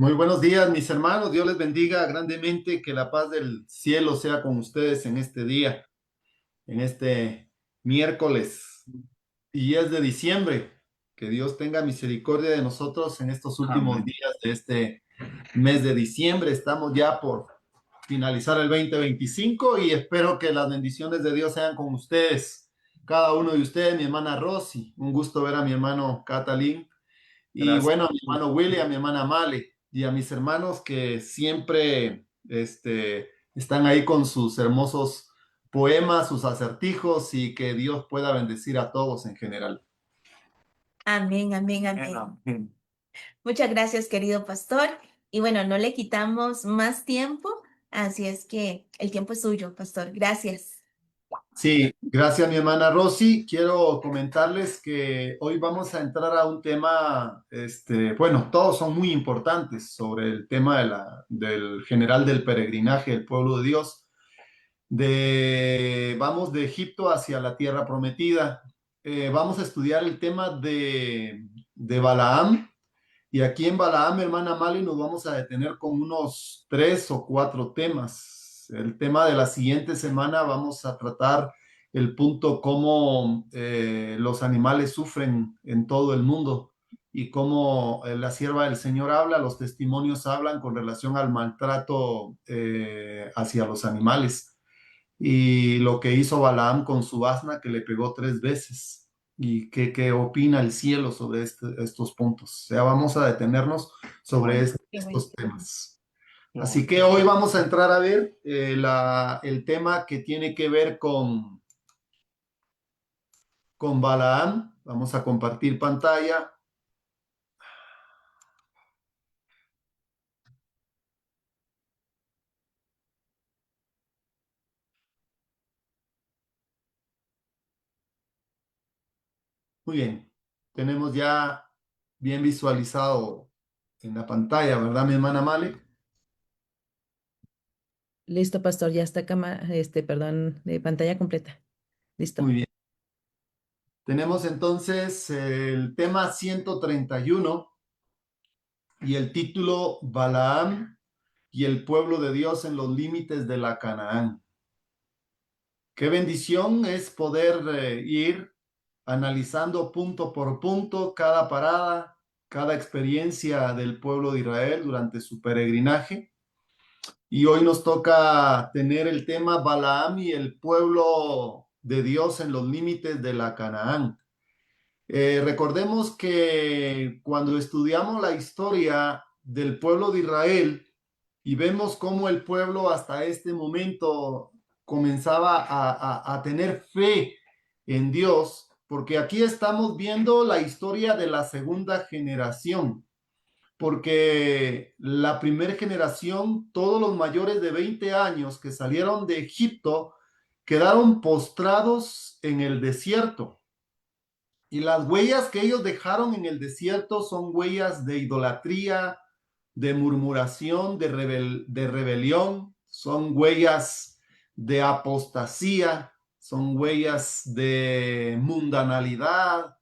Muy buenos días, mis hermanos. Dios les bendiga grandemente. Que la paz del cielo sea con ustedes en este día, en este miércoles 10 de diciembre. Que Dios tenga misericordia de nosotros en estos últimos Amén. días de este mes de diciembre. Estamos ya por finalizar el 2025 y espero que las bendiciones de Dios sean con ustedes. Cada uno de ustedes, mi hermana Rosy. Un gusto ver a mi hermano Catalín. Y Gracias. bueno, a mi hermano Willy, a mi hermana Male y a mis hermanos que siempre están ahí con sus hermosos poemas, sus acertijos y que Dios pueda bendecir a todos en general. Amén, amén, amén. Amén. Muchas gracias, querido pastor. Y bueno, no le quitamos más tiempo, así es que el tiempo es suyo, pastor. Gracias. Sí, gracias mi hermana Rosy. Quiero comentarles que hoy vamos a entrar a un tema, bueno, todos son muy importantes sobre el tema del general del peregrinaje, el pueblo de Dios. Vamos de Egipto hacia la tierra prometida. Vamos a estudiar el tema de Balaam. Y aquí en Balaam, hermana Mali, nos vamos a detener con unos 3 o 4 temas. El tema de la siguiente semana vamos a tratar el punto cómo los animales sufren en todo el mundo y cómo la sierva del Señor habla, los testimonios hablan con relación al maltrato hacia los animales y lo que hizo Balaam con su asna que le pegó 3 veces. ¿Y qué opina el cielo sobre estos puntos? O sea, vamos a detenernos sobre Bueno, Qué bueno. estos temas. qué Así bueno. que hoy vamos a entrar a ver el tema que tiene que ver con Balaam. Vamos a compartir pantalla. Muy bien. Tenemos ya bien visualizado en la pantalla, ¿verdad, mi hermana Male? Listo, pastor, ya está perdón, de pantalla completa. Listo. Muy bien. Tenemos entonces el tema 131 y el título Balaam y el pueblo de Dios en los límites de la Canaán. Qué bendición es poder ir analizando punto por punto cada parada, cada experiencia del pueblo de Israel durante su peregrinaje. Y hoy nos toca tener el tema Balaam y el pueblo de Dios en los límites de la Canaán. Recordemos que cuando estudiamos la historia del pueblo de Israel y vemos cómo el pueblo hasta este momento comenzaba a tener fe en Dios, porque aquí estamos viendo la historia de la segunda generación, porque la primera generación, todos los mayores de 20 años que salieron de Egipto, quedaron postrados en el desierto. Y las huellas que ellos dejaron en el desierto son huellas de idolatría, de murmuración, de rebelión, son huellas de apostasía, son huellas de mundanalidad,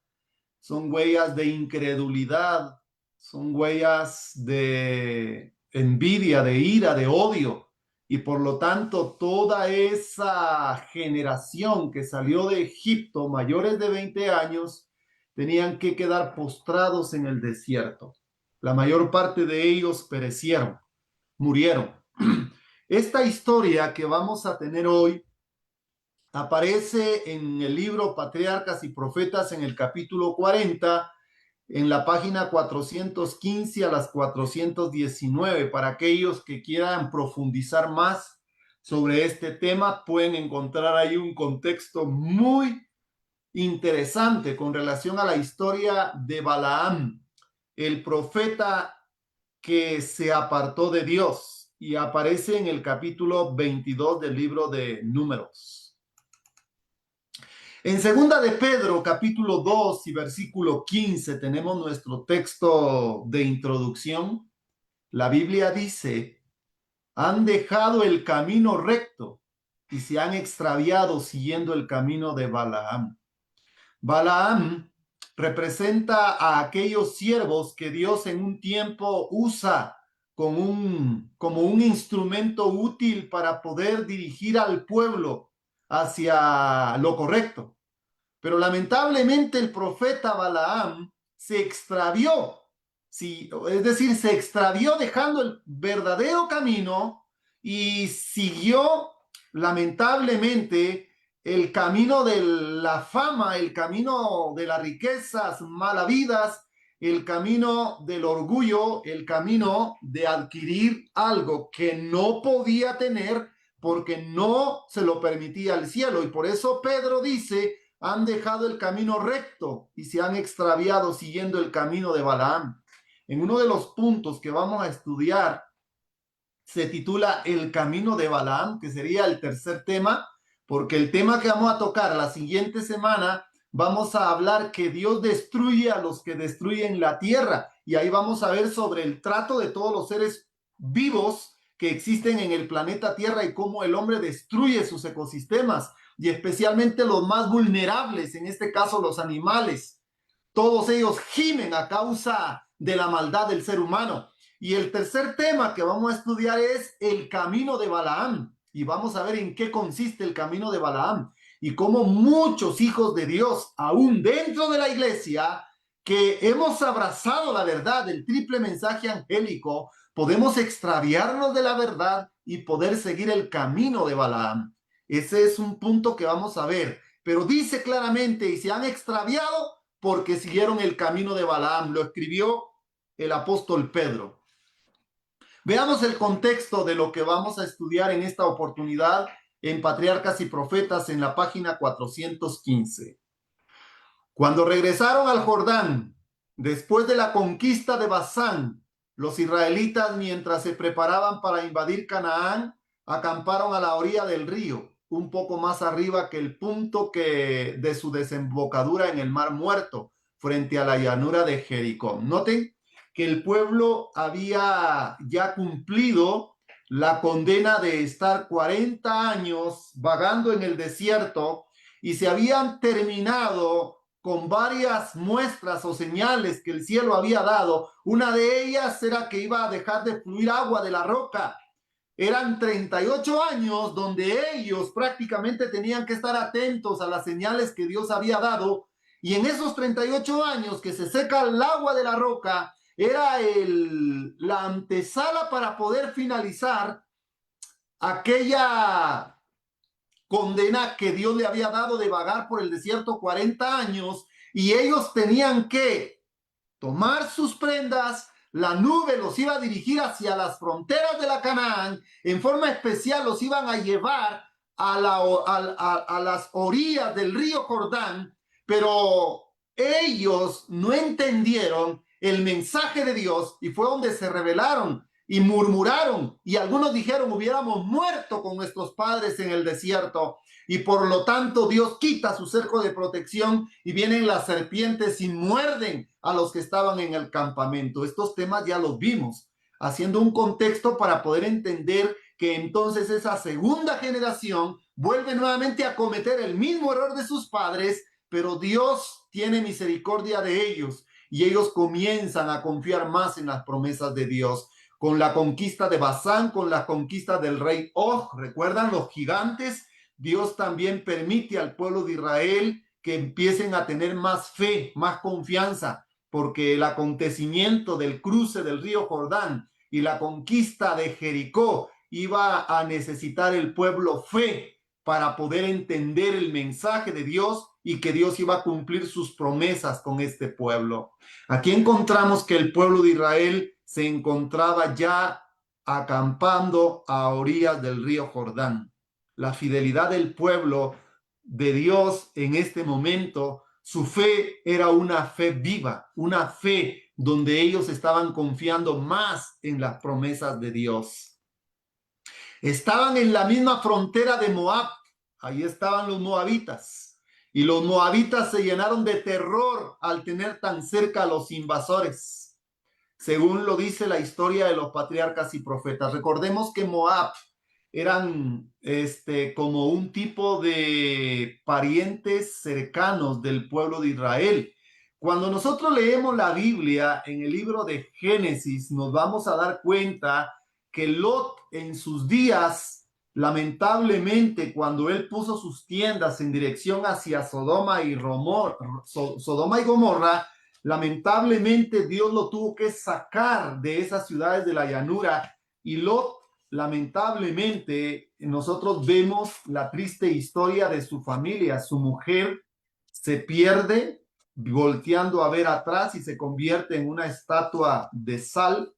son huellas de incredulidad, son huellas de envidia, de ira, de odio. Y por lo tanto, toda esa generación que salió de Egipto, mayores de 20 años, tenían que quedar postrados en el desierto. La mayor parte de ellos perecieron, murieron. Esta historia que vamos a tener hoy aparece en el libro Patriarcas y Profetas en el capítulo 40, en la página 415 a las 419. Para aquellos que quieran profundizar más sobre este tema, pueden encontrar ahí un contexto muy interesante con relación a la historia de Balaam, el profeta que se apartó de Dios, y aparece en el capítulo 22 del libro de Números. En segunda de Pedro, capítulo 2 y versículo 15, tenemos nuestro texto de introducción. La Biblia dice: han dejado el camino recto y se han extraviado siguiendo el camino de Balaam. Balaam representa a aquellos siervos que Dios en un tiempo usa como un instrumento útil para poder dirigir al pueblo hacia lo correcto. Pero lamentablemente el profeta Balaam se extravió, sí, es decir, se extravió dejando el verdadero camino y siguió lamentablemente el camino de la fama, el camino de las riquezas malavidas, el camino del orgullo, el camino de adquirir algo que no podía tener porque no se lo permitía el cielo. Y por eso Pedro dice: han dejado el camino recto y se han extraviado siguiendo el camino de Balaam. En uno de los puntos que vamos a estudiar se titula El camino de Balaam, que sería el tercer tema, porque el tema que vamos a tocar la siguiente semana vamos a hablar que Dios destruye a los que destruyen la tierra, y ahí vamos a ver sobre el trato de todos los seres vivos que existen en el planeta Tierra y cómo el hombre destruye sus ecosistemas, y especialmente los más vulnerables, en este caso los animales. Todos ellos gimen a causa de la maldad del ser humano. Y el tercer tema que vamos a estudiar es el camino de Balaam. Y vamos a ver en qué consiste el camino de Balaam y cómo muchos hijos de Dios, aún dentro de la iglesia, que hemos abrazado la verdad del triple mensaje angélico, podemos extraviarnos de la verdad y poder seguir el camino de Balaam. Ese es un punto que vamos a ver. Pero dice claramente: y se han extraviado porque siguieron el camino de Balaam. Lo escribió el apóstol Pedro. Veamos el contexto de lo que vamos a estudiar en esta oportunidad en Patriarcas y Profetas en la página 415. Cuando regresaron al Jordán, después de la conquista de Basán, los israelitas, mientras se preparaban para invadir Canaán, acamparon a la orilla del río, un poco más arriba que el punto de su desembocadura en el Mar Muerto, frente a la llanura de Jericó. Noten que el pueblo había ya cumplido la condena de estar 40 años vagando en el desierto y se habían terminado con varias muestras o señales que el cielo había dado. Una de ellas era que iba a dejar de fluir agua de la roca. Eran 38 años donde ellos prácticamente tenían que estar atentos a las señales que Dios había dado, y en esos 38 años que se seca el agua de la roca, era la antesala para poder finalizar aquella condena que Dios le había dado de vagar por el desierto 40 años, y ellos tenían que tomar sus prendas. La nube los iba a dirigir hacia las fronteras de la Canaán. En forma especial los iban a llevar a las orillas del río Jordán, pero ellos no entendieron el mensaje de Dios y fue donde se rebelaron y murmuraron, y algunos dijeron: hubiéramos muerto con nuestros padres en el desierto. Y por lo tanto Dios quita su cerco de protección y vienen las serpientes y muerden a los que estaban en el campamento. Estos temas ya los vimos, haciendo un contexto para poder entender que entonces esa segunda generación vuelve nuevamente a cometer el mismo error de sus padres, pero Dios tiene misericordia de ellos y ellos comienzan a confiar más en las promesas de Dios. Con la conquista de Basán, con la conquista del rey Og, ¿recuerdan los gigantes? Dios también permite al pueblo de Israel que empiecen a tener más fe, más confianza, porque el acontecimiento del cruce del río Jordán y la conquista de Jericó iba a necesitar el pueblo fe para poder entender el mensaje de Dios y que Dios iba a cumplir sus promesas con este pueblo. Aquí encontramos que el pueblo de Israel se encontraba ya acampando a orillas del río Jordán. La fidelidad del pueblo de Dios en este momento, su fe era una fe viva, una fe donde ellos estaban confiando más en las promesas de Dios. Estaban en la misma frontera de Moab, ahí estaban los moabitas, y los moabitas se llenaron de terror al tener tan cerca a los invasores, según lo dice la historia de los patriarcas y profetas. Recordemos que Moab eran como un tipo de parientes cercanos del pueblo de Israel. Cuando nosotros leemos la Biblia en el libro de Génesis, nos vamos a dar cuenta que Lot en sus días, lamentablemente, cuando él puso sus tiendas en dirección hacia Sodoma y Gomorra, lamentablemente Dios lo tuvo que sacar de esas ciudades de la llanura y Lot, lamentablemente, nosotros vemos la triste historia de su familia. Su mujer se pierde volteando a ver atrás y se convierte en una estatua de sal.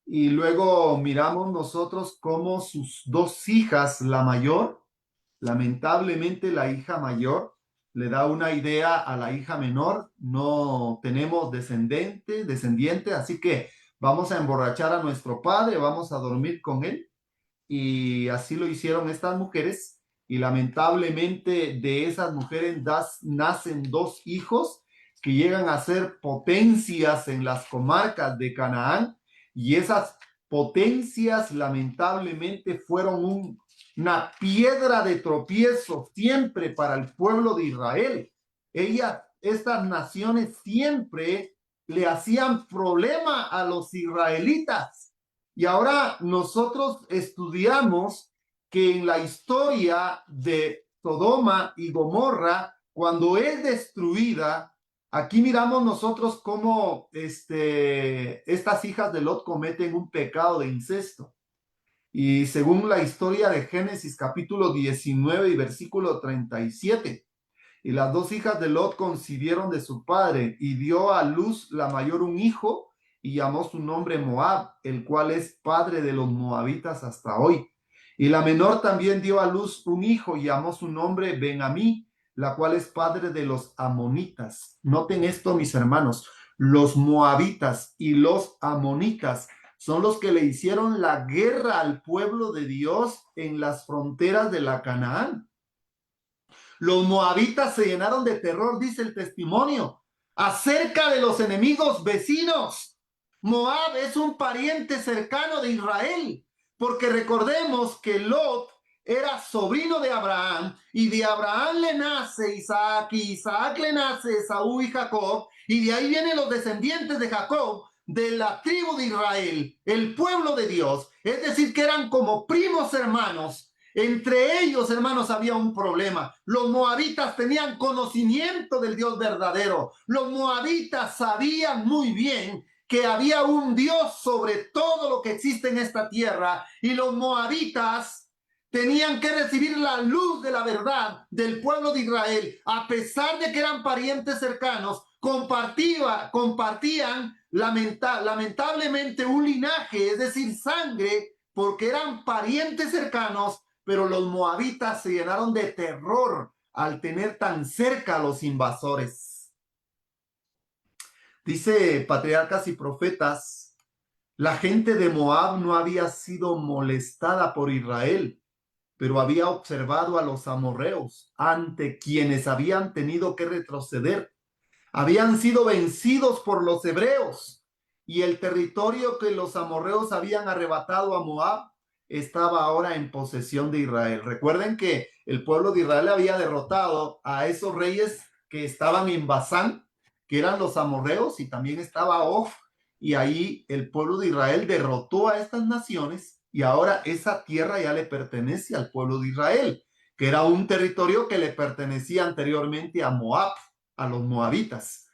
Y luego miramos nosotros cómo sus dos hijas, la mayor, lamentablemente la hija mayor le da una idea a la hija menor, no tenemos descendiente, así que vamos a emborrachar a nuestro padre, vamos a dormir con él. Y así lo hicieron estas mujeres. Y lamentablemente de esas mujeres nacen dos hijos que llegan a ser potencias en las comarcas de Canaán. Y esas potencias lamentablemente fueron una piedra de tropiezo siempre para el pueblo de Israel. Estas naciones siempre le hacían problema a los israelitas. Y ahora nosotros estudiamos que en la historia de Sodoma y Gomorra, cuando es destruida, aquí miramos nosotros cómo estas hijas de Lot cometen un pecado de incesto. Y según la historia de Génesis capítulo 19 y versículo 37, y las dos hijas de Lot concibieron de su padre y dio a luz la mayor un hijo y llamó su nombre Moab, el cual es padre de los moabitas hasta hoy. Y la menor también dio a luz un hijo y llamó su nombre Ben-Amí, la cual es padre de los amonitas. Noten esto, mis hermanos, los moabitas y los amonitas son los que le hicieron la guerra al pueblo de Dios en las fronteras de la Canaán. Los moabitas se llenaron de terror, dice el testimonio, acerca de los enemigos vecinos. Moab es un pariente cercano de Israel, porque recordemos que Lot era sobrino de Abraham, y de Abraham le nace Isaac, y Isaac le nace Esaú y Jacob, y de ahí vienen los descendientes de Jacob, de la tribu de Israel, el pueblo de Dios. Es decir, que eran como primos hermanos. Entre ellos, hermanos, había un problema. Los moabitas tenían conocimiento del Dios verdadero. Los moabitas sabían muy bien que había un Dios sobre todo lo que existe en esta tierra. Y los moabitas tenían que recibir la luz de la verdad del pueblo de Israel. A pesar de que eran parientes cercanos, compartían lamentablemente un linaje, es decir, sangre, porque eran parientes cercanos. Pero los moabitas se llenaron de terror al tener tan cerca a los invasores. Dice Patriarcas y Profetas, la gente de Moab no había sido molestada por Israel, pero había observado a los amorreos, ante quienes habían tenido que retroceder. Habían sido vencidos por los hebreos, y el territorio que los amorreos habían arrebatado a Moab estaba ahora en posesión de Israel. Recuerden que el pueblo de Israel había derrotado a esos reyes que estaban en Basán, que eran los amorreos, y también estaba Og, y ahí el pueblo de Israel derrotó a estas naciones, y ahora esa tierra ya le pertenece al pueblo de Israel, que era un territorio que le pertenecía anteriormente a Moab, a los moabitas.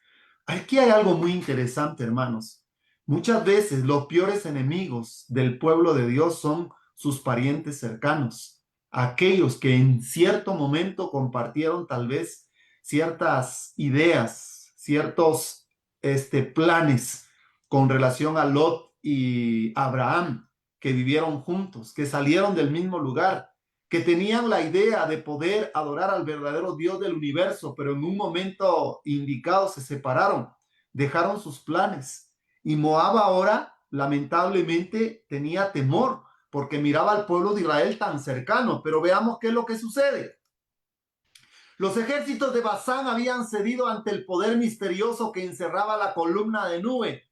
Aquí hay algo muy interesante, hermanos. Muchas veces los peores enemigos del pueblo de Dios son sus parientes cercanos, aquellos que en cierto momento compartieron tal vez ciertas ideas, ciertos planes con relación a Lot y Abraham, que vivieron juntos, que salieron del mismo lugar, que tenían la idea de poder adorar al verdadero Dios del universo, pero en un momento indicado se separaron, dejaron sus planes. Y Moab ahora, lamentablemente, tenía temor porque miraba al pueblo de Israel tan cercano. Pero veamos qué es lo que sucede. Los ejércitos de Basán habían cedido ante el poder misterioso que encerraba la columna de nube.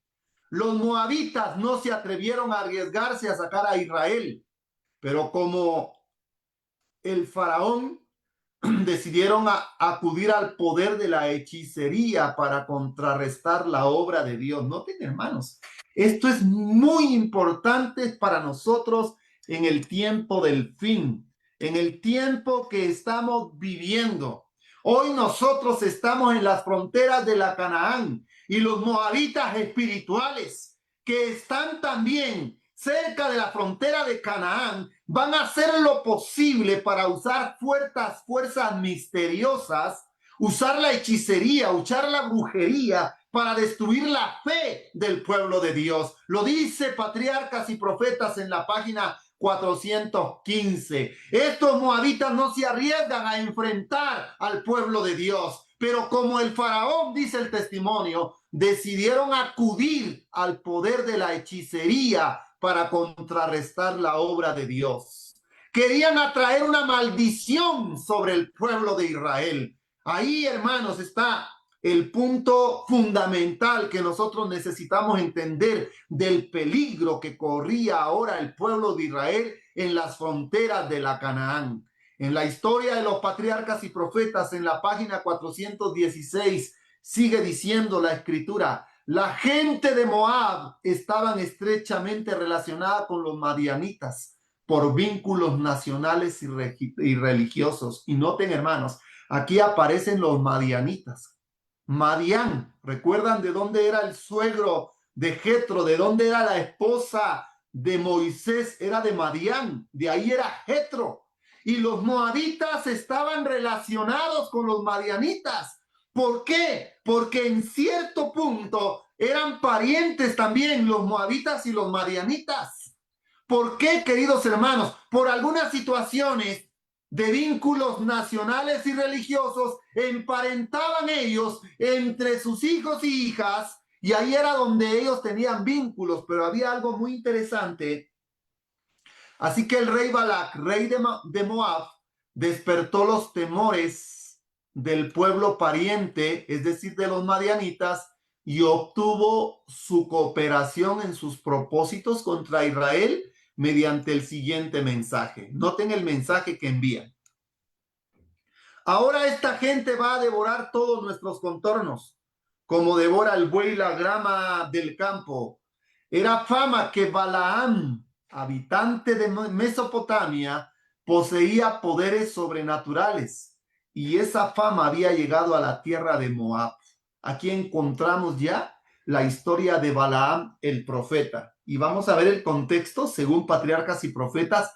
Los moabitas no se atrevieron a arriesgarse a sacar a Israel, pero como el faraón decidieron acudir al poder de la hechicería para contrarrestar la obra de Dios. Noten, hermanos, esto es muy importante para nosotros en el tiempo del fin, en el tiempo que estamos viviendo. Hoy nosotros estamos en las fronteras de la Canaán y los moabitas espirituales que están también cerca de la frontera de Canaán van a hacer lo posible para usar fuerzas misteriosas, usar la hechicería, usar la brujería para destruir la fe del pueblo de Dios. Lo dice Patriarcas y Profetas en la página 415. Estos moabitas no se arriesgan a enfrentar al pueblo de Dios, pero como el faraón, dice el testimonio, decidieron acudir al poder de la hechicería para contrarrestar la obra de Dios. Querían atraer una maldición sobre el pueblo de Israel. Ahí, hermanos, está el punto fundamental que nosotros necesitamos entender del peligro que corría ahora el pueblo de Israel en las fronteras de la Canaán. En la historia de los patriarcas y profetas, en la página 416, sigue diciendo la escritura: la gente de Moab estaban estrechamente relacionada con los madianitas por vínculos nacionales y religiosos. Y noten, hermanos, aquí aparecen los madianitas. Madián, ¿recuerdan de dónde era el suegro de Jetro? ¿De dónde era la esposa de Moisés? Era de Madián, de ahí era Jetro. Y los moabitas estaban relacionados con los madianitas. ¿Por qué? Porque en cierto punto eran parientes también los moabitas y los madianitas. ¿Por qué, queridos hermanos? Por algunas situaciones de vínculos nacionales y religiosos emparentaban ellos entre sus hijos y hijas, y ahí era donde ellos tenían vínculos, pero había algo muy interesante. Así que el rey Balac, rey de Moab, despertó los temores del pueblo pariente, es decir, de los madianitas, y obtuvo su cooperación en sus propósitos contra Israel mediante el siguiente mensaje. Noten el mensaje que envían. Ahora esta gente va a devorar todos nuestros contornos, como devora el buey la grama del campo. Era fama que Balaam, habitante de Mesopotamia, poseía poderes sobrenaturales, y esa fama había llegado a la tierra de Moab. Aquí encontramos ya la historia de Balaam el profeta, y vamos a ver el contexto según Patriarcas y Profetas,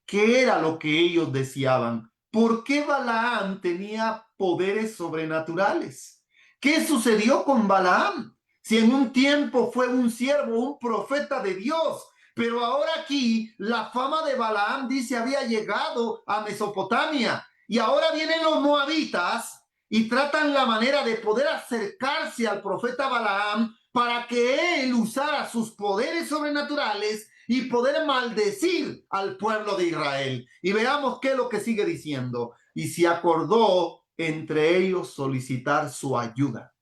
qué era lo que ellos deseaban. ¿Por qué Balaam tenía poderes sobrenaturales? ¿Qué sucedió con Balaam? Si en un tiempo fue un siervo, un profeta de Dios, pero ahora aquí la fama de Balaam, dice, había llegado a Mesopotamia, y ahora vienen los moabitas y tratan la manera de poder acercarse al profeta Balaam para que él usara sus poderes sobrenaturales y poder maldecir al pueblo de Israel. Y veamos qué es lo que sigue diciendo. Y se acordó entre ellos solicitar su ayuda.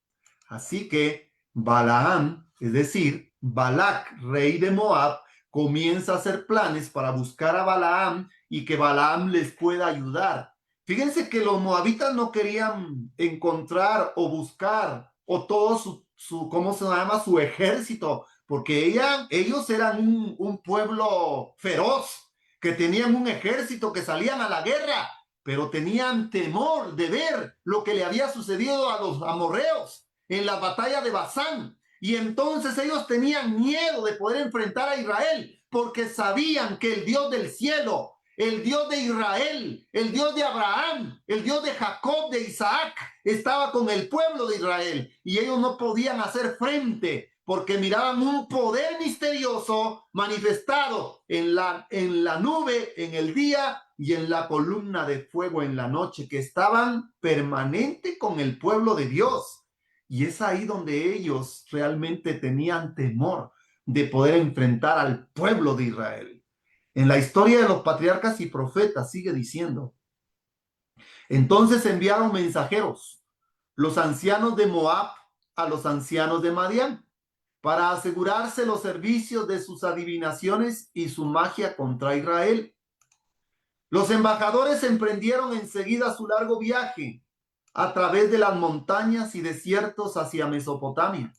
Así que Balaam, es decir, Balac, rey de Moab, comienza a hacer planes para buscar a Balaam y que Balaam les pueda ayudar. Fíjense que los moabitas no querían encontrar o buscar o todo ¿cómo se llama? Su ejército, porque ellos eran un pueblo feroz, que tenían un ejército, que salían a la guerra, pero tenían temor de ver lo que le había sucedido a los amorreos en la batalla de Basán. Y entonces ellos tenían miedo de poder enfrentar a Israel, porque sabían que el Dios del cielo, el Dios de Israel, el Dios de Abraham, el Dios de Jacob, de Isaac, estaba con el pueblo de Israel, y ellos no podían hacer frente porque miraban un poder misterioso manifestado en la nube en el día y en la columna de fuego en la noche, que estaban permanente con el pueblo de Dios. Y es ahí donde ellos realmente tenían temor de poder enfrentar al pueblo de Israel. En la historia de los patriarcas y profetas sigue diciendo: entonces enviaron mensajeros, los ancianos de Moab a los ancianos de Madián, para asegurarse los servicios de sus adivinaciones y su magia contra Israel. Los embajadores emprendieron enseguida su largo viaje a través de las montañas y desiertos hacia Mesopotamia.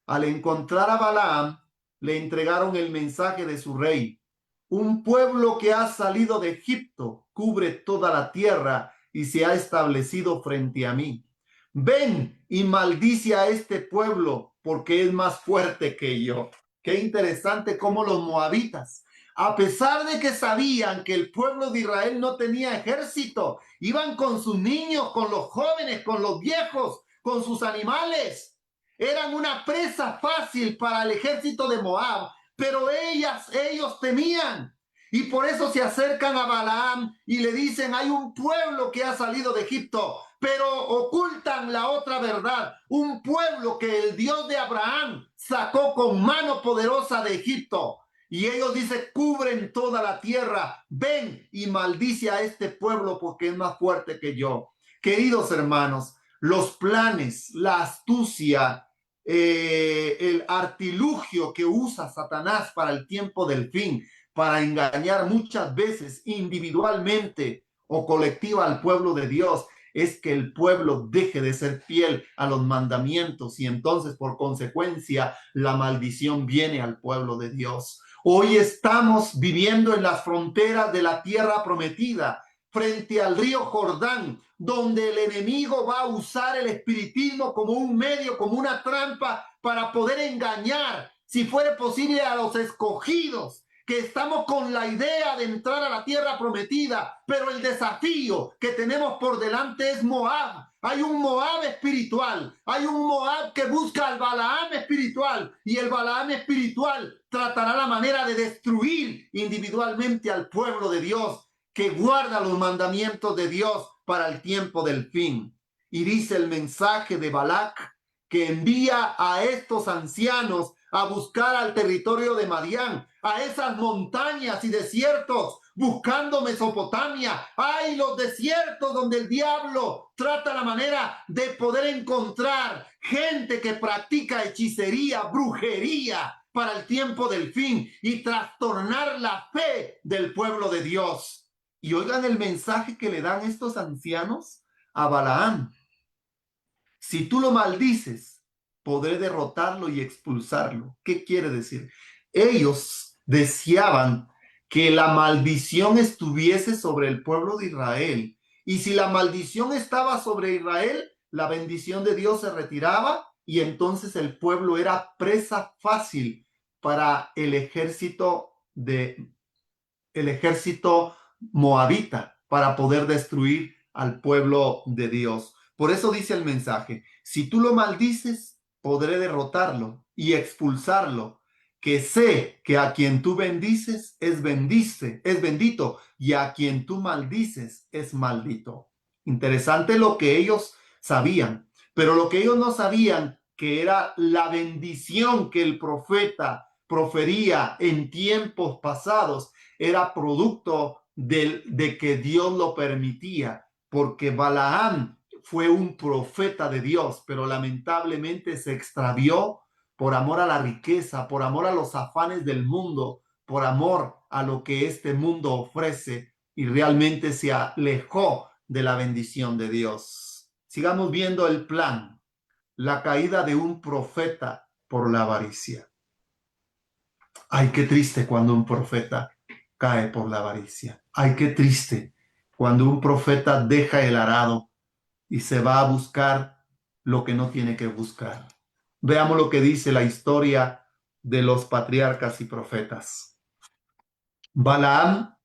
Al encontrar a Balaam, le entregaron el mensaje de su rey. Un pueblo que ha salido de Egipto cubre toda la tierra y se ha establecido frente a mí. Ven y maldice a este pueblo porque es más fuerte que yo. Qué interesante cómo los moabitas, a pesar de que sabían que el pueblo de Israel no tenía ejército, iban con sus niños, con los jóvenes, con los viejos, con sus animales. Eran una presa fácil para el ejército de Moab, pero ellos temían. Y por eso se acercan a Balaam y le dicen, hay un pueblo que ha salido de Egipto, pero ocultan la otra verdad. Un pueblo que el Dios de Abraham sacó con mano poderosa de Egipto. Y ellos dicen, cubren toda la tierra. Ven y maldice a este pueblo porque es más fuerte que yo. Queridos hermanos, los planes, la astucia, el artilugio que usa Satanás para el tiempo del fin, para engañar muchas veces individualmente o colectiva al pueblo de Dios, es que el pueblo deje de ser fiel a los mandamientos y entonces por consecuencia la maldición viene al pueblo de Dios. Hoy estamos viviendo en las fronteras de la tierra prometida, frente al río Jordán, donde el enemigo va a usar el espiritismo como un medio, como una trampa para poder engañar, si fuere posible, a los escogidos, que estamos con la idea de entrar a la tierra prometida, pero el desafío que tenemos por delante es Moab. Hay un Moab espiritual, hay un Moab que busca al Balaam espiritual, y el Balaam espiritual tratará la manera de destruir individualmente al pueblo de Dios, que guarda los mandamientos de Dios para el tiempo del fin. Y dice el mensaje de Balac que envía a estos ancianos a buscar al territorio de Madián, a esas montañas y desiertos, buscando Mesopotamia. Hay los desiertos donde el diablo trata la manera de poder encontrar gente que practica hechicería, brujería para el tiempo del fin y trastornar la fe del pueblo de Dios. Y oigan el mensaje que le dan estos ancianos a Balaam. Si tú lo maldices, podré derrotarlo y expulsarlo. ¿Qué quiere decir? Ellos deseaban que la maldición estuviese sobre el pueblo de Israel. Y si la maldición estaba sobre Israel, la bendición de Dios se retiraba y entonces el pueblo era presa fácil para el ejército moabita, para poder destruir al pueblo de Dios. Por eso dice el mensaje, si tú lo maldices, podré derrotarlo y expulsarlo, que sé que a quien tú bendices es bendito, y a quien tú maldices es maldito. Interesante lo que ellos sabían, pero lo que ellos no sabían, que era la bendición que el profeta profería en tiempos pasados, era producto de que Dios lo permitía, porque Balaam fue un profeta de Dios, pero lamentablemente se extravió por amor a la riqueza, por amor a los afanes del mundo, por amor a lo que este mundo ofrece, y realmente se alejó de la bendición de Dios. Sigamos viendo el plan, la caída de un profeta por la avaricia. Ay, qué triste cuando un profeta cae por la avaricia. Ay, qué triste cuando un profeta deja el arado y se va a buscar lo que no tiene que buscar. Veamos lo que dice la historia de los patriarcas y profetas. Balaam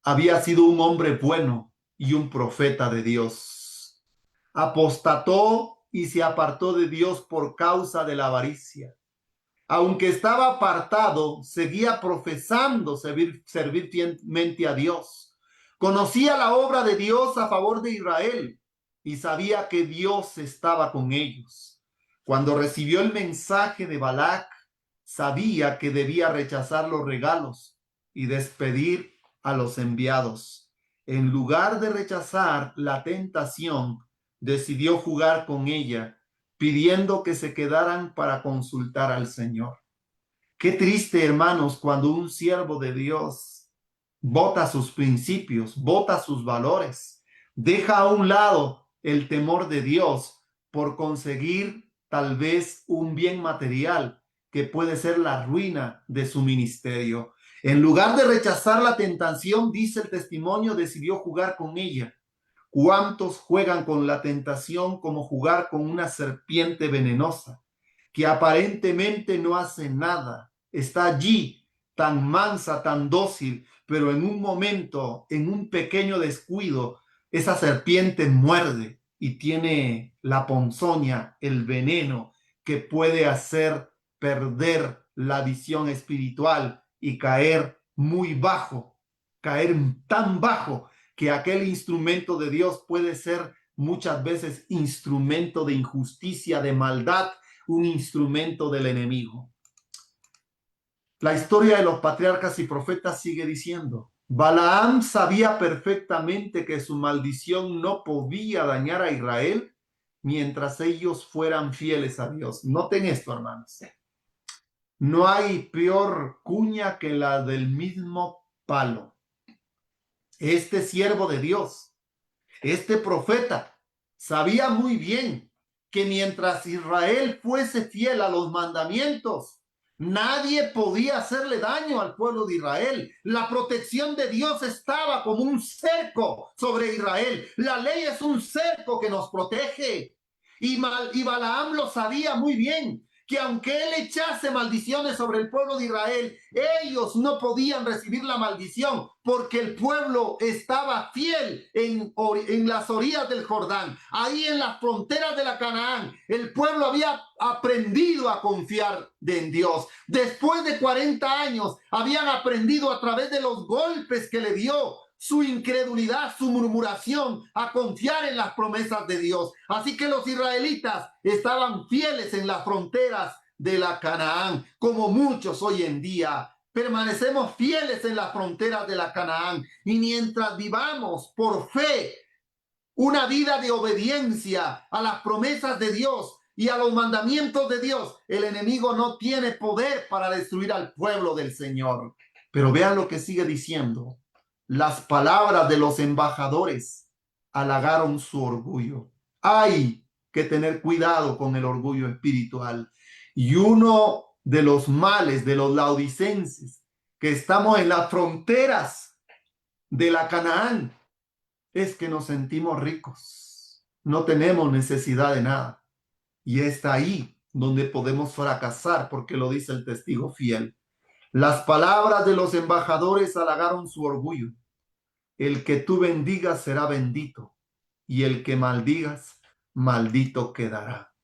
había sido un hombre bueno y un profeta de Dios. Apostató y se apartó de Dios por causa de la avaricia. Aunque estaba apartado, seguía profesando servir fielmente a Dios. Conocía la obra de Dios a favor de Israel y sabía que Dios estaba con ellos. Cuando recibió el mensaje de Balac, sabía que debía rechazar los regalos y despedir a los enviados. En lugar de rechazar la tentación, decidió jugar con ella, pidiendo que se quedaran para consultar al Señor. Qué triste, hermanos, cuando un siervo de Dios bota sus principios, bota sus valores, deja a un lado el temor de Dios por conseguir tal vez un bien material que puede ser la ruina de su ministerio. En lugar de rechazar la tentación, dice el testimonio, decidió jugar con ella. ¿Cuántos juegan con la tentación como jugar con una serpiente venenosa que aparentemente no hace nada? Está allí, tan mansa, tan dócil, pero en un momento, en un pequeño descuido, esa serpiente muerde y tiene la ponzoña, el veneno que puede hacer perder la visión espiritual y caer muy bajo, caer tan bajo que aquel instrumento de Dios puede ser muchas veces instrumento de injusticia, de maldad, un instrumento del enemigo. La historia de los patriarcas y profetas sigue diciendo: Balaam sabía perfectamente que su maldición no podía dañar a Israel mientras ellos fueran fieles a Dios. Noten esto, hermanos. No hay peor cuña que la del mismo palo. Este siervo de Dios, este profeta, sabía muy bien que mientras Israel fuese fiel a los mandamientos, nadie podía hacerle daño al pueblo de Israel. La protección de Dios estaba como un cerco sobre Israel. La ley es un cerco que nos protege. Y Balaam lo sabía muy bien, que aunque él echase maldiciones sobre el pueblo de Israel, ellos no podían recibir la maldición porque el pueblo estaba fiel en las orillas del Jordán, ahí en las fronteras de la Canaán. El pueblo había aprendido a confiar en Dios. Después de 40 años habían aprendido a través de los golpes que le dio su incredulidad, su murmuración, a confiar en las promesas de Dios. Así que los israelitas estaban fieles en las fronteras de la Canaán, como muchos hoy en día. Permanecemos fieles en las fronteras de la Canaán, y mientras vivamos por fe una vida de obediencia a las promesas de Dios y a los mandamientos de Dios, el enemigo no tiene poder para destruir al pueblo del Señor. Pero vean lo que sigue diciendo: las palabras de los embajadores halagaron su orgullo. Hay que tener cuidado con el orgullo espiritual. Y uno de los males de los laodicenses, que estamos en las fronteras de la Canaán, es que nos sentimos ricos. No tenemos necesidad de nada. Y está ahí donde podemos fracasar, porque lo dice el testigo fiel. Las palabras de los embajadores halagaron su orgullo. El que tú bendigas será bendito, y el que maldigas, maldito quedará.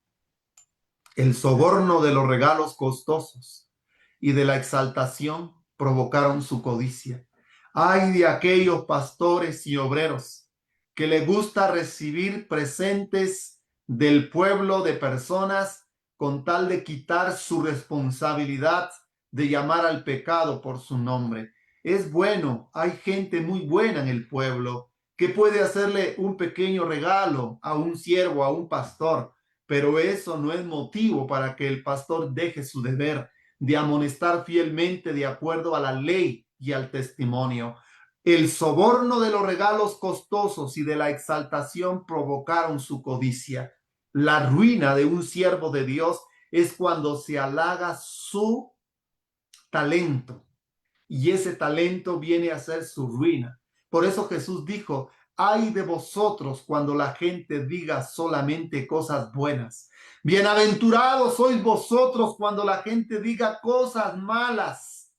El soborno de los regalos costosos y de la exaltación provocaron su codicia. Ay de aquellos pastores y obreros que les gusta recibir presentes del pueblo, de personas, con tal de quitar su responsabilidad de llamar al pecado por su nombre. Es bueno, hay gente muy buena en el pueblo que puede hacerle un pequeño regalo a un siervo, a un pastor, pero eso no es motivo para que el pastor deje su deber de amonestar fielmente de acuerdo a la ley y al testimonio. El soborno de los regalos costosos y de la exaltación provocaron su codicia. La ruina de un siervo de Dios es cuando se halaga su talento, y ese talento viene a ser su ruina. Por eso Jesús dijo: ay de vosotros cuando la gente diga solamente cosas buenas. Bienaventurados sois vosotros cuando la gente diga cosas malas.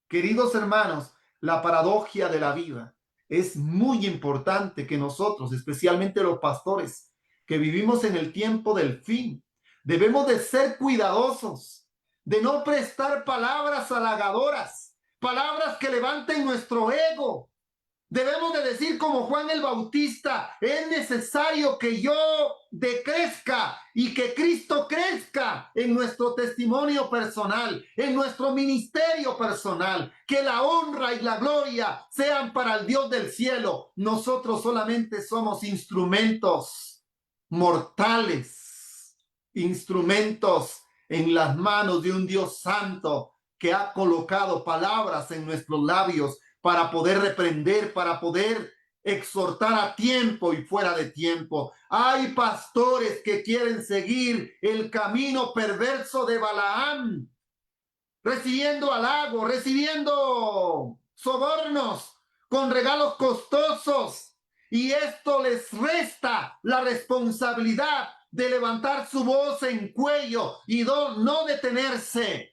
Queridos hermanos, la paradoja de la vida es muy importante que nosotros, especialmente los pastores, que vivimos en el tiempo del fin, debemos de ser cuidadosos, de no prestar palabras halagadoras, palabras que levanten nuestro ego. Debemos de decir como Juan el Bautista: es necesario que yo decrezca y que Cristo crezca en nuestro testimonio personal, en nuestro ministerio personal. Que la honra y la gloria sean para el Dios del cielo. Nosotros solamente somos instrumentos mortales, instrumentos en las manos de un Dios santo que ha colocado palabras en nuestros labios para poder reprender, para poder exhortar a tiempo y fuera de tiempo. Hay pastores que quieren seguir el camino perverso de Balaam, recibiendo halagos, recibiendo sobornos con regalos costosos, y esto les resta la responsabilidad de levantar su voz en cuello y no detenerse.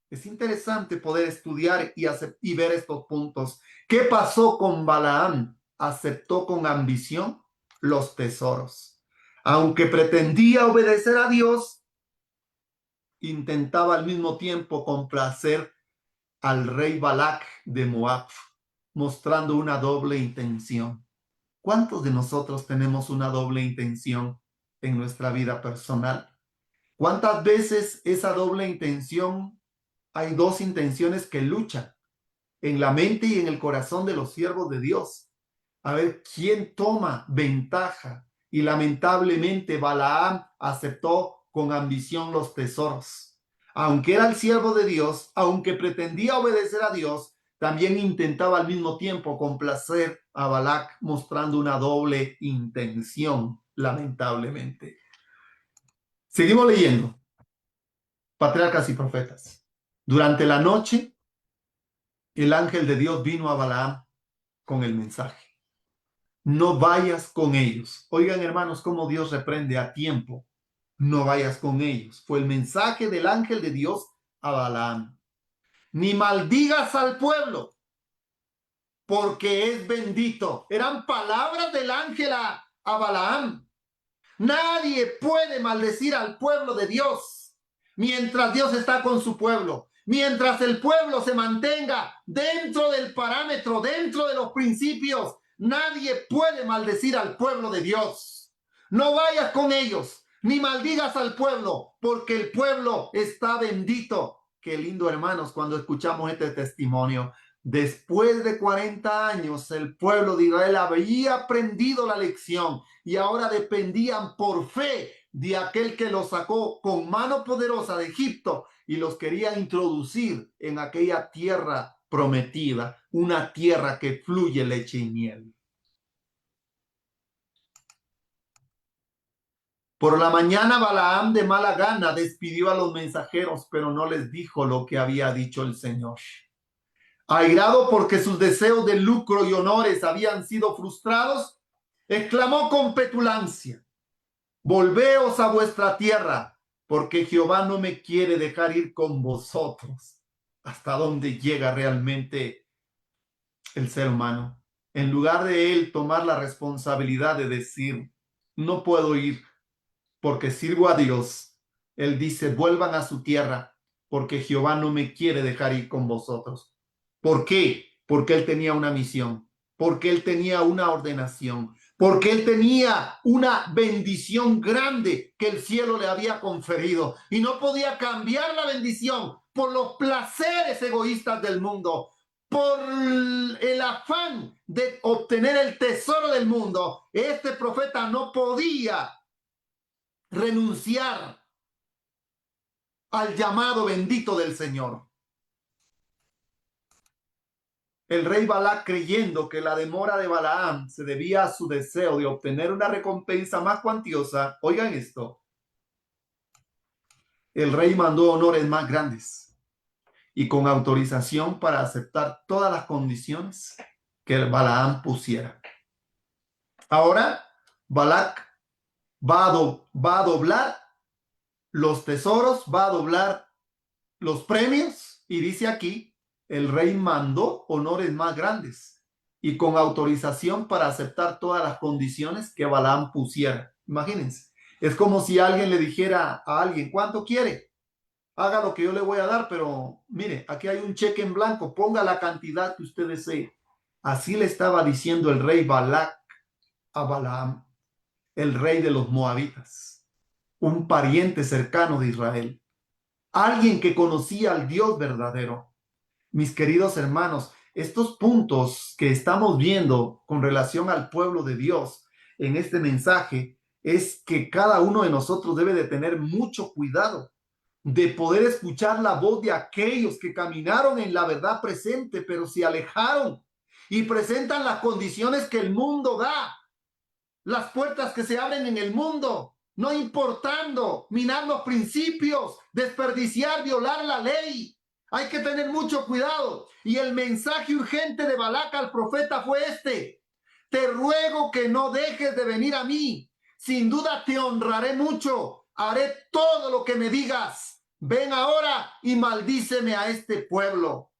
Es interesante poder estudiar y ver estos puntos. ¿Qué pasó con Balaam? Aceptó con ambición los tesoros. Aunque pretendía obedecer a Dios, intentaba al mismo tiempo complacer al rey Balac de Moab, mostrando una doble intención. ¿Cuántos de nosotros tenemos una doble intención en nuestra vida personal? ¿Cuántas veces esa doble intención, hay dos intenciones que luchan en la mente y en el corazón de los siervos de Dios? A ver quién toma ventaja. Y lamentablemente Balaam aceptó con ambición los tesoros. Aunque era el siervo de Dios, aunque pretendía obedecer a Dios, también intentaba al mismo tiempo complacer a Balac, mostrando una doble intención, lamentablemente. Seguimos leyendo. Patriarcas y profetas. Durante la noche, el ángel de Dios vino a Balaam con el mensaje: no vayas con ellos. Oigan, hermanos, cómo Dios reprende a tiempo. No vayas con ellos. Fue el mensaje del ángel de Dios a Balaam. Ni maldigas al pueblo, porque es bendito. Eran palabras del ángel a Balaam. Nadie puede maldecir al pueblo de Dios mientras Dios está con su pueblo. Mientras el pueblo se mantenga dentro del parámetro, dentro de los principios, nadie puede maldecir al pueblo de Dios. No vayas con ellos, ni maldigas al pueblo, porque el pueblo está bendito. Qué lindo, hermanos, cuando escuchamos este testimonio. Después de 40 años, el pueblo de Israel había aprendido la lección y ahora dependían por fe de aquel que los sacó con mano poderosa de Egipto y los quería introducir en aquella tierra prometida, una tierra que fluye leche y miel. Por la mañana Balaam de mala gana despidió a los mensajeros, pero no les dijo lo que había dicho el Señor. Airado porque sus deseos de lucro y honores habían sido frustrados, exclamó con petulancia: volveos a vuestra tierra, porque Jehová no me quiere dejar ir con vosotros. ¿Hasta dónde llega realmente el ser humano? En lugar de él tomar la responsabilidad de decir, no puedo ir porque sirvo a Dios, él dice, vuelvan a su tierra, porque Jehová no me quiere dejar ir con vosotros. ¿Por qué? Porque él tenía una misión, porque él tenía una ordenación, porque él tenía una bendición grande que el cielo le había conferido y no podía cambiar la bendición por los placeres egoístas del mundo, por el afán de obtener el tesoro del mundo. Este profeta no podía renunciar al llamado bendito del Señor. El rey Balac, creyendo que la demora de Balaam se debía a su deseo de obtener una recompensa más cuantiosa, oigan esto, el rey mandó honores más grandes y con autorización para aceptar todas las condiciones que el Balaam pusiera. Ahora, Balac va a doblar los tesoros, va a doblar los premios, y dice aquí, el rey mandó honores más grandes y con autorización para aceptar todas las condiciones que Balaam pusiera. Imagínense, es como si alguien le dijera a alguien, ¿cuánto quiere? Haga lo que yo le voy a dar, pero mire, aquí hay un cheque en blanco, ponga la cantidad que usted desee. Así le estaba diciendo el rey Balac a Balaam, el rey de los moabitas, un pariente cercano de Israel, alguien que conocía al Dios verdadero. Mis queridos hermanos, estos puntos que estamos viendo con relación al pueblo de Dios en este mensaje es que cada uno de nosotros debe de tener mucho cuidado, de poder escuchar la voz de aquellos que caminaron en la verdad presente, pero se alejaron y presentan las condiciones que el mundo da, las puertas que se abren en el mundo, no importando, minar los principios, desperdiciar, violar la ley. Hay que tener mucho cuidado. Y el mensaje urgente de Balac al profeta fue este: te ruego que no dejes de venir a mí. Sin duda te honraré mucho. Haré todo lo que me digas. Ven ahora y maldíceme a este pueblo.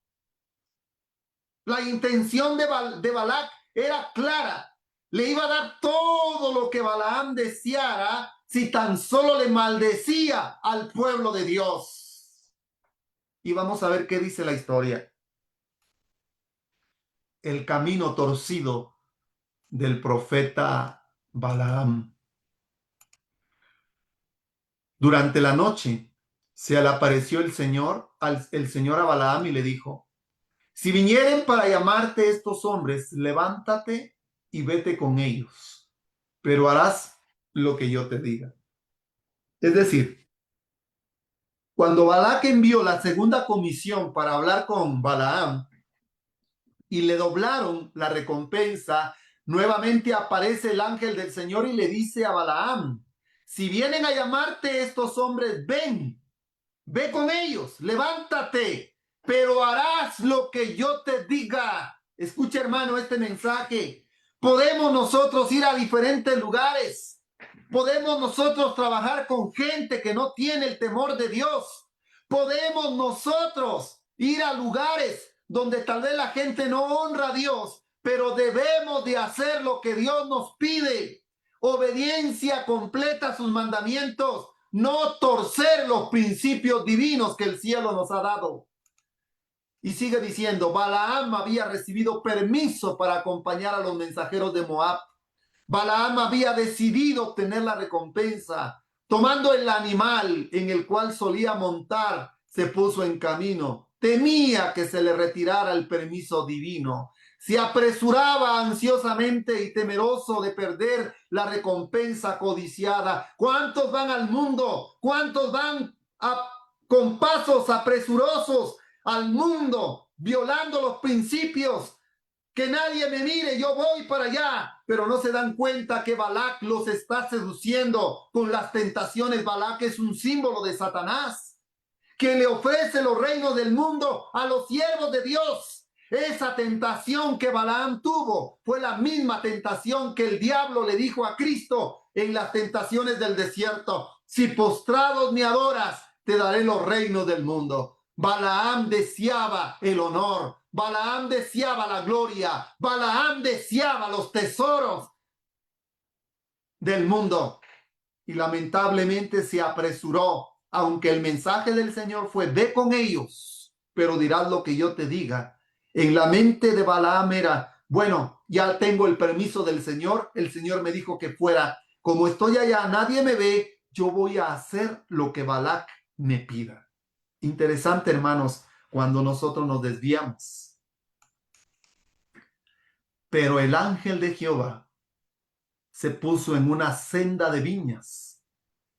La intención de Balac era clara. Le iba a dar todo lo que Balaam deseara si tan solo le maldecía al pueblo de Dios. Y vamos a ver qué dice la historia. El camino torcido del profeta Balaam. Durante la noche se le apareció el Señor a Balaam y le dijo: si vinieren para llamarte estos hombres, levántate y vete con ellos, pero harás lo que yo te diga. Es decir, cuando Balac envió la segunda comisión para hablar con Balaam y le doblaron la recompensa, nuevamente aparece el ángel del Señor y le dice a Balaam: si vienen a llamarte estos hombres, ven, ve con ellos, levántate, pero harás lo que yo te diga. Escucha, hermano, este mensaje. Podemos nosotros ir a diferentes lugares. Podemos nosotros trabajar con gente que no tiene el temor de Dios. Podemos nosotros ir a lugares donde tal vez la gente no honra a Dios, pero debemos de hacer lo que Dios nos pide. Obediencia completa a sus mandamientos. No torcer los principios divinos que el cielo nos ha dado. Y sigue diciendo: Balaam había recibido permiso para acompañar a los mensajeros de Moab. Balaam había decidido obtener la recompensa. Tomando el animal en el cual solía montar, se puso en camino. Temía que se le retirara el permiso divino. Se apresuraba ansiosamente y temeroso de perder la recompensa codiciada. ¿Cuántos van al mundo? ¿Cuántos van con pasos apresurosos al mundo, violando los principios? Que nadie me mire, yo voy para allá. Pero no se dan cuenta que Balac los está seduciendo con las tentaciones. Balac es un símbolo de Satanás, que le ofrece los reinos del mundo a los siervos de Dios. Esa tentación que Balaam tuvo fue la misma tentación que el diablo le dijo a Cristo en las tentaciones del desierto: si postrados me adoras, te daré los reinos del mundo. Balaam deseaba el honor, Balaam deseaba la gloria, Balaam deseaba los tesoros del mundo, y lamentablemente se apresuró. Aunque el mensaje del Señor fue: ve con ellos, pero dirás lo que yo te diga. En la mente de Balaam era: bueno, ya tengo el permiso del Señor, el Señor me dijo que fuera, como estoy allá, nadie me ve, yo voy a hacer lo que Balac me pida. Interesante, hermanos, cuando nosotros nos desviamos. Pero el ángel de Jehová se puso en una senda de viñas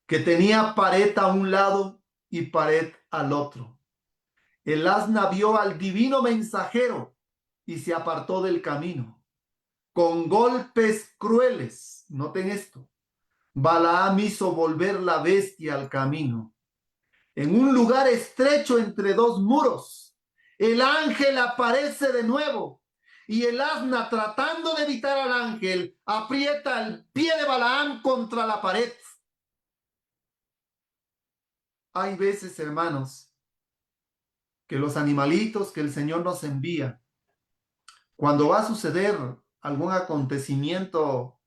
que tenía pared a un lado y pared al otro. El asna vio al divino mensajero y se apartó del camino. Con golpes crueles, noten esto, Balaam hizo volver la bestia al camino. En un lugar estrecho entre dos muros, el ángel aparece de nuevo y el asna, tratando de evitar al ángel, aprieta el pie de Balaam contra la pared. Hay veces, hermanos, que los animalitos que el Señor nos envía, cuando va a suceder algún acontecimiento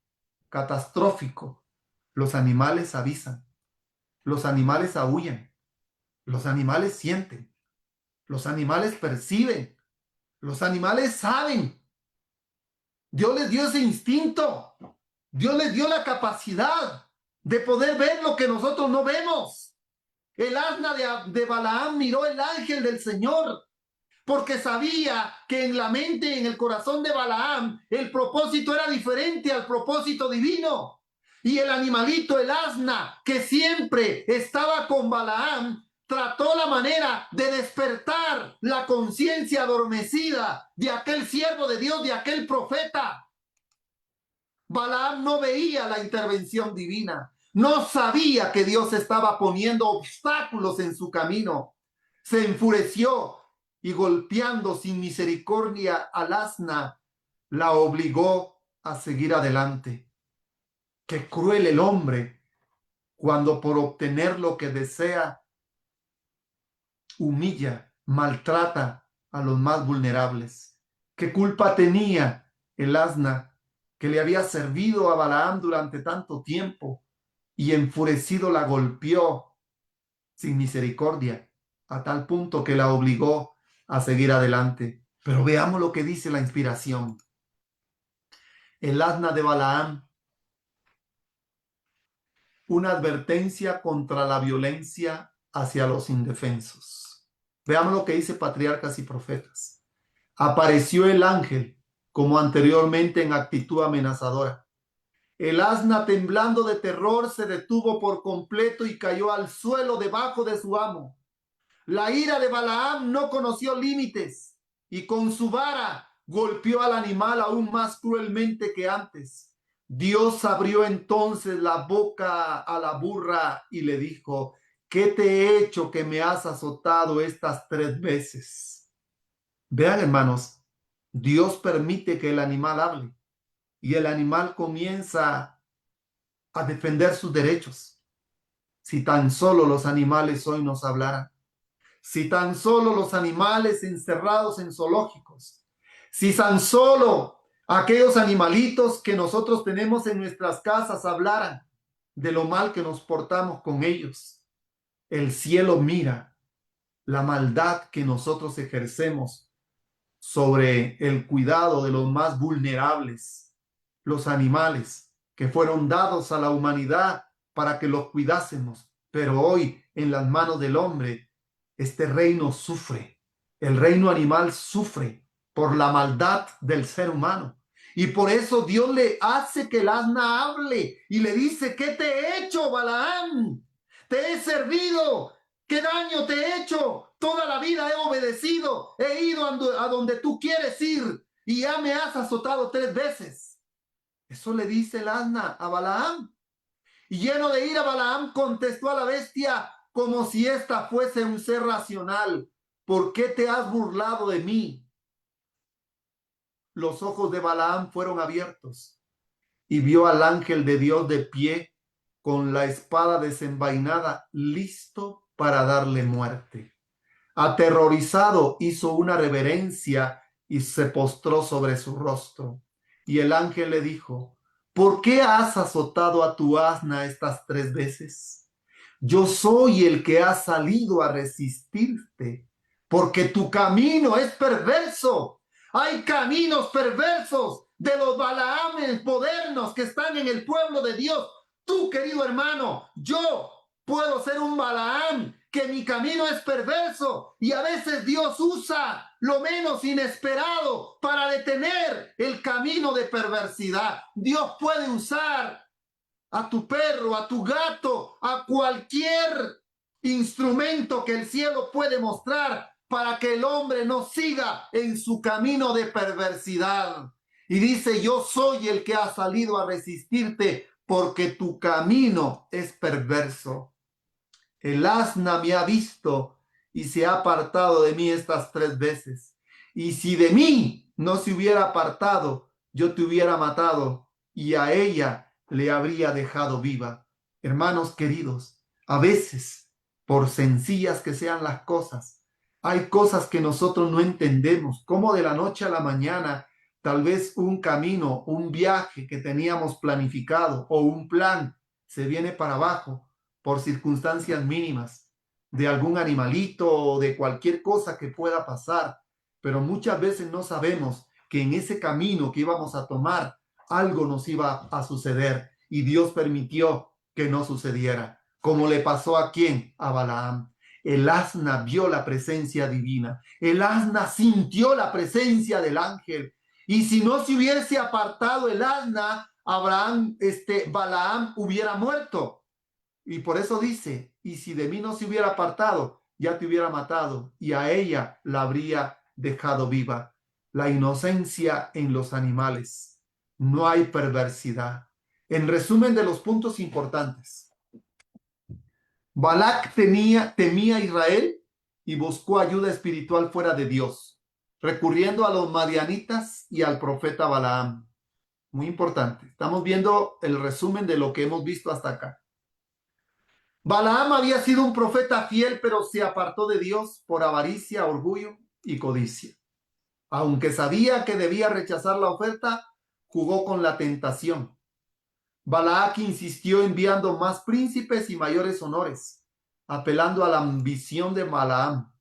catastrófico, los animales avisan, los animales aúllan, los animales sienten, los animales perciben, los animales saben. Dios les dio ese instinto, Dios les dio la capacidad de poder ver lo que nosotros no vemos. El asna de Balaam miró el ángel del Señor, porque sabía que en la mente y en el corazón de Balaam el propósito era diferente al propósito divino. Y el animalito, el asna, que siempre estaba con Balaam, trató la manera de despertar la conciencia adormecida de aquel siervo de Dios, de aquel profeta. Balaam no veía la intervención divina, no sabía que Dios estaba poniendo obstáculos en su camino. Se enfureció y golpeando sin misericordia al asna, la obligó a seguir adelante. Qué cruel el hombre cuando por obtener lo que desea humilla, maltrata a los más vulnerables. ¿Qué culpa tenía el asna que le había servido a Balaam durante tanto tiempo y enfurecido la golpeó sin misericordia a tal punto que la obligó a seguir adelante? Pero veamos lo que dice la inspiración. El asna de Balaam, una advertencia contra la violencia hacia los indefensos. Veamos lo que dice Patriarcas y Profetas. Apareció el ángel, como anteriormente, en actitud amenazadora. El asna, temblando de terror, se detuvo por completo y cayó al suelo debajo de su amo. La ira de Balaam no conoció límites y con su vara golpeó al animal aún más cruelmente que antes. Dios abrió entonces la boca a la burra y le dijo: ¿qué te he hecho que me has azotado estas 3 veces? Vean, hermanos, Dios permite que el animal hable y el animal comienza a defender sus derechos. Si tan solo los animales hoy nos hablaran, si tan solo los animales encerrados en zoológicos, si tan solo aquellos animalitos que nosotros tenemos en nuestras casas hablaran de lo mal que nos portamos con ellos. El cielo mira la maldad que nosotros ejercemos sobre el cuidado de los más vulnerables, los animales que fueron dados a la humanidad para que los cuidásemos, pero hoy en las manos del hombre este reino sufre, el reino animal sufre por la maldad del ser humano. Y por eso Dios le hace que el asna hable y le dice: ¿qué te he hecho, Balaam? Te he servido. ¿Qué daño te he hecho? Toda la vida he obedecido, he ido a donde tú quieres ir y ya me has azotado 3 veces. Eso le dice el asna a Balaam. Y lleno de ira, Balaam contestó a la bestia como si ésta fuese un ser racional: ¿por qué te has burlado de mí? Los ojos de Balaam fueron abiertos y vio al ángel de Dios de pie con la espada desenvainada, listo para darle muerte. Aterrorizado, hizo una reverencia y se postró sobre su rostro. Y el ángel le dijo: ¿por qué has azotado a tu asna estas 3 veces? Yo soy el que ha salido a resistirte, porque tu camino es perverso. Hay caminos perversos de los Balaames modernos que están en el pueblo de Dios. Tú, querido hermano, yo puedo ser un Balaam, que mi camino es perverso y a veces Dios usa lo menos inesperado para detener el camino de perversidad. Dios puede usar a tu perro, a tu gato, a cualquier instrumento que el cielo puede mostrar para que el hombre no siga en su camino de perversidad. Y dice: yo soy el que ha salido a resistirte porque tu camino es perverso. El asna me ha visto y se ha apartado de mí estas 3 veces. Y si de mí no se hubiera apartado, yo te hubiera matado y a ella le habría dejado viva. Hermanos queridos, a veces, por sencillas que sean las cosas, hay cosas que nosotros no entendemos, como de la noche a la mañana, tal vez un camino, un viaje que teníamos planificado o un plan se viene para abajo por circunstancias mínimas, de algún animalito o de cualquier cosa que pueda pasar. Pero muchas veces no sabemos que en ese camino que íbamos a tomar, algo nos iba a suceder y Dios permitió que no sucediera. Como le pasó a quién? A Balaam. El asna vio la presencia divina. El asna sintió la presencia del ángel. Y si no se hubiese apartado el asna, Balaam hubiera muerto. Y por eso dice, y si de mí no se hubiera apartado, ya te hubiera matado, y a ella la habría dejado viva. La inocencia en los animales. No hay perversidad. En resumen de los puntos importantes. Balac temía a Israel y buscó ayuda espiritual fuera de Dios, recurriendo a los madianitas y al profeta Balaam. Muy importante. Estamos viendo el resumen de lo que hemos visto hasta acá. Balaam había sido un profeta fiel, pero se apartó de Dios por avaricia, orgullo y codicia. Aunque sabía que debía rechazar la oferta, jugó con la tentación. Balac insistió enviando más príncipes y mayores honores, apelando a la ambición de Balaam.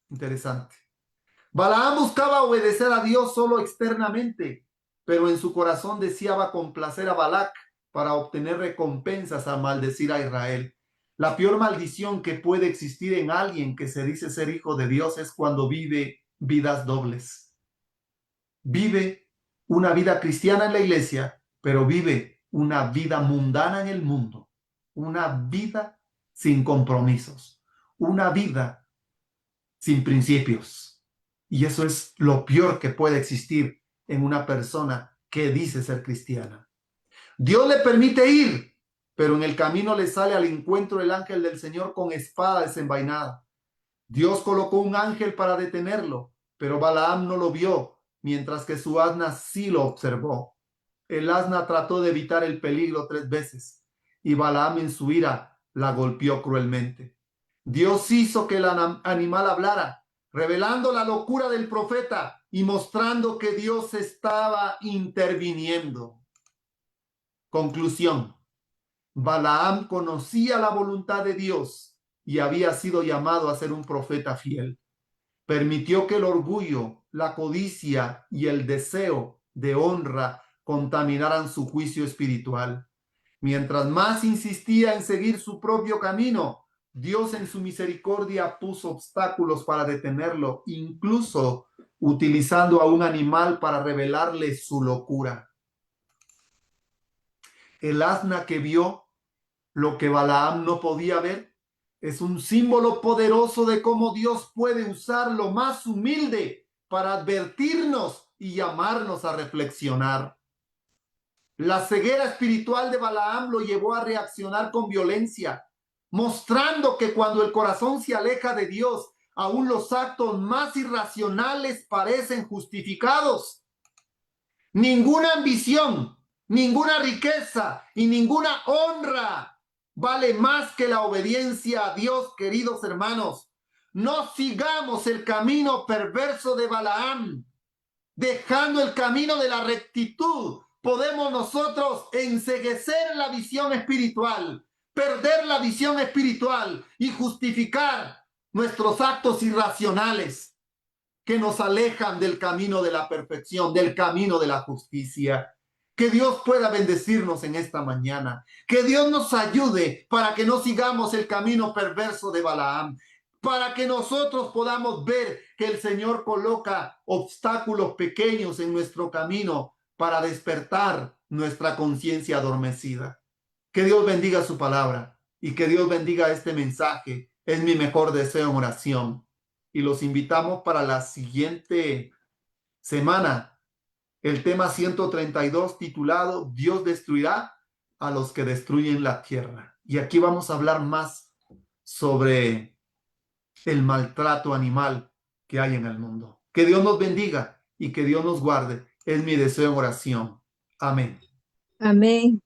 Interesante. Balaam buscaba obedecer a Dios solo externamente, pero en su corazón deseaba complacer a Balac para obtener recompensas al maldecir a Israel. La peor maldición que puede existir en alguien que se dice ser hijo de Dios es cuando vive vidas dobles. Vive una vida cristiana en la iglesia, pero vive una vida mundana en el mundo. Una vida sin compromisos. Una vida sin principios. Y eso es lo peor que puede existir en una persona que dice ser cristiana. Dios le permite ir, pero en el camino le sale al encuentro el ángel del Señor con espada desenvainada. Dios colocó un ángel para detenerlo, pero Balaam no lo vio, mientras que su asna sí lo observó. El asna trató de evitar el peligro 3 veces, y Balaam en su ira la golpeó cruelmente. Dios hizo que el animal hablara, revelando la locura del profeta y mostrando que Dios estaba interviniendo. Conclusión. Balaam conocía la voluntad de Dios y había sido llamado a ser un profeta fiel. Permitió que el orgullo, la codicia y el deseo de honra contaminaran su juicio espiritual. Mientras más insistía en seguir su propio camino, Dios en su misericordia puso obstáculos para detenerlo, incluso utilizando a un animal para revelarle su locura. El asna que vio lo que Balaam no podía ver es un símbolo poderoso de cómo Dios puede usar lo más humilde para advertirnos y llamarnos a reflexionar. La ceguera espiritual de Balaam lo llevó a reaccionar con violencia, mostrando que cuando el corazón se aleja de Dios, aún los actos más irracionales parecen justificados. Ninguna ambición, ninguna riqueza y ninguna honra vale más que la obediencia a Dios, queridos hermanos. No sigamos el camino perverso de Balaam. Dejando el camino de la rectitud, podemos nosotros enceguecer la visión espiritual, perder la visión espiritual y justificar nuestros actos irracionales que nos alejan del camino de la perfección, del camino de la justicia. Que Dios pueda bendecirnos en esta mañana. Que Dios nos ayude para que no sigamos el camino perverso de Balaam. Para que nosotros podamos ver que el Señor coloca obstáculos pequeños en nuestro camino para despertar nuestra conciencia adormecida. Que Dios bendiga su palabra y que Dios bendiga este mensaje. Es mi mejor deseo en oración. Y los invitamos para la siguiente semana. El tema 132 titulado Dios destruirá a los que destruyen la tierra. Y aquí vamos a hablar más sobre el maltrato animal que hay en el mundo. Que Dios nos bendiga y que Dios nos guarde. Es mi deseo en oración. Amén. Amén.